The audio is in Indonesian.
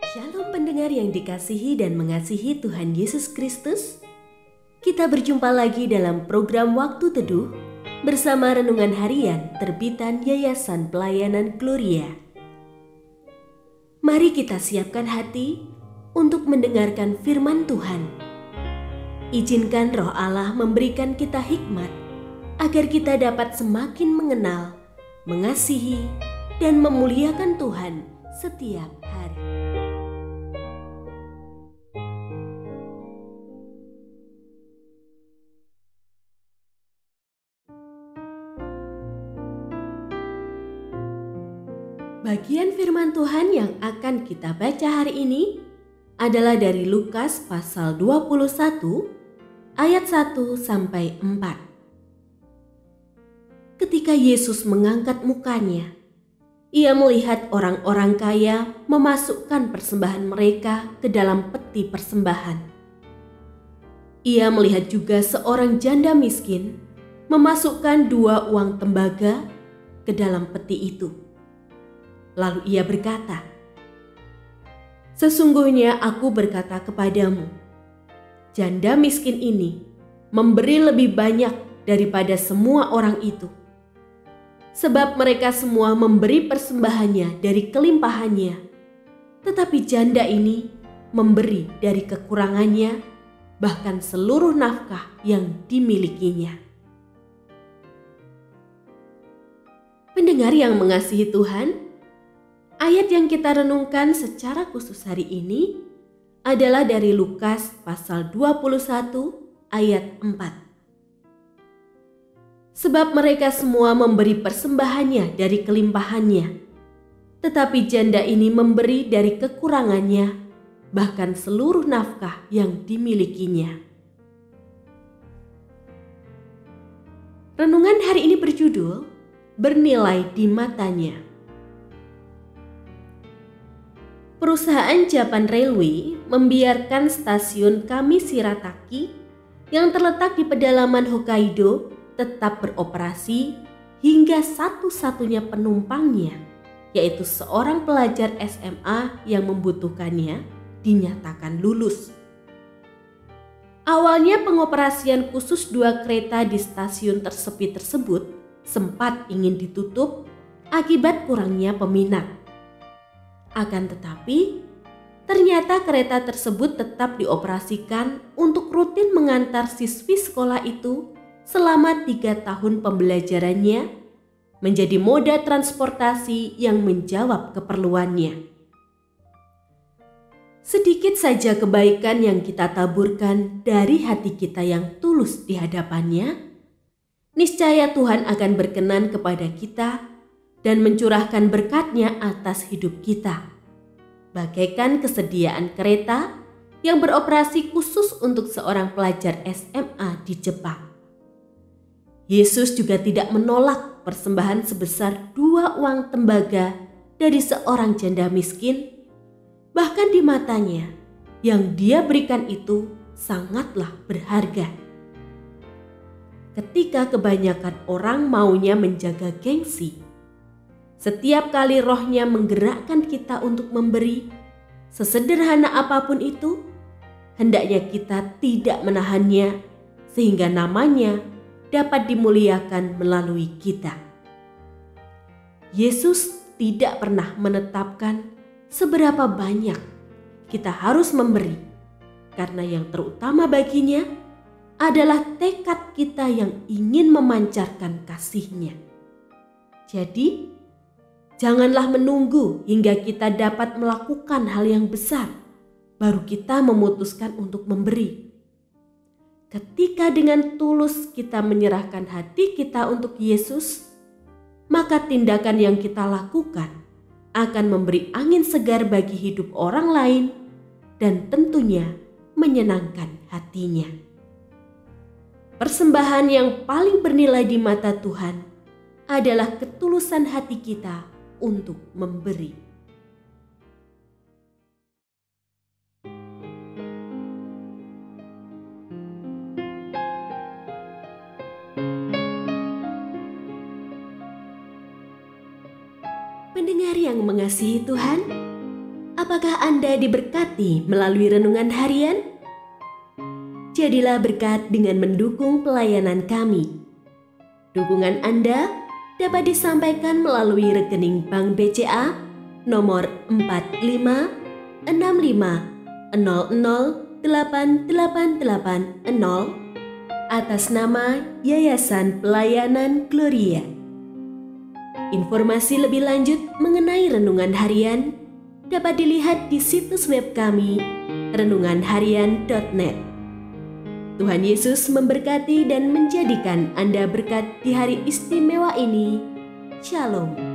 Shalom pendengar yang dikasihi dan mengasihi Tuhan Yesus Kristus. Kita berjumpa lagi dalam program Waktu Teduh bersama Renungan Harian terbitan Yayasan Pelayanan Gloria. Mari kita siapkan hati untuk mendengarkan firman Tuhan. Izinkan Roh Allah memberikan kita hikmat agar kita dapat semakin mengenal, mengasihi, dan memuliakan Tuhan setiap hari. Bagian firman Tuhan yang akan kita baca hari ini adalah dari Lukas pasal 21 ayat 1 sampai 4. Ketika Yesus mengangkat mukanya, ia melihat orang-orang kaya memasukkan persembahan mereka ke dalam peti persembahan. Ia melihat juga seorang janda miskin memasukkan 2 uang tembaga ke dalam peti itu. Lalu ia berkata, "Sesungguhnya aku berkata kepadamu, janda miskin ini memberi lebih banyak daripada semua orang itu. Sebab mereka semua memberi persembahannya dari kelimpahannya, tetapi janda ini memberi dari kekurangannya, bahkan seluruh nafkah yang dimilikinya." Pendengar yang mengasihi Tuhan, ayat yang kita renungkan secara khusus hari ini adalah dari Lukas pasal 21 ayat 4. Sebab mereka semua memberi persembahannya dari kelimpahannya, tetapi janda ini memberi dari kekurangannya, bahkan seluruh nafkah yang dimilikinya. Renungan hari ini berjudul Bernilai di Matanya. Perusahaan Japan Railway membiarkan stasiun Kamishirataki yang terletak di pedalaman Hokkaido tetap beroperasi hingga satu-satunya penumpangnya, yaitu seorang pelajar SMA yang membutuhkannya, dinyatakan lulus. Awalnya pengoperasian khusus 2 kereta di stasiun tersepi tersebut sempat ingin ditutup akibat kurangnya peminat. Akan tetapi, ternyata kereta tersebut tetap dioperasikan untuk rutin mengantar siswi sekolah itu selama 3 tahun pembelajarannya, menjadi moda transportasi yang menjawab keperluannya. Sedikit saja kebaikan yang kita taburkan dari hati kita yang tulus di hadapannya, niscaya Tuhan akan berkenan kepada kita dan mencurahkan berkat-Nya atas hidup kita, bagaikan kesediaan kereta yang beroperasi khusus untuk seorang pelajar SMA di Jepang. Yesus juga tidak menolak persembahan sebesar 2 uang tembaga dari seorang janda miskin, bahkan di matanya yang Dia berikan itu sangatlah berharga. Ketika kebanyakan orang maunya menjaga gengsi, setiap kali rohnya menggerakkan kita untuk memberi, sesederhana apapun itu, hendaknya kita tidak menahannya sehingga namanya dapat dimuliakan melalui kita. Yesus tidak pernah menetapkan seberapa banyak kita harus memberi, karena yang terutama baginya adalah tekad kita yang ingin memancarkan kasih-Nya. Jadi, janganlah menunggu hingga kita dapat melakukan hal yang besar, baru kita memutuskan untuk memberi. Ketika dengan tulus kita menyerahkan hati kita untuk Yesus, maka tindakan yang kita lakukan akan memberi angin segar bagi hidup orang lain dan tentunya menyenangkan hati-Nya. Persembahan yang paling bernilai di mata Tuhan adalah ketulusan hati kita untuk memberi. Pendengar yang mengasihi Tuhan, Apakah Anda diberkati melalui renungan harian? Jadilah berkat dengan mendukung pelayanan kami. Dukungan Anda dapat disampaikan melalui rekening Bank BCA nomor 4565008880 atas nama Yayasan Pelayanan Gloria. Informasi lebih lanjut mengenai renungan harian dapat dilihat di situs web kami renunganharian.net. Tuhan Yesus memberkati dan menjadikan Anda berkat di hari istimewa ini. Shalom.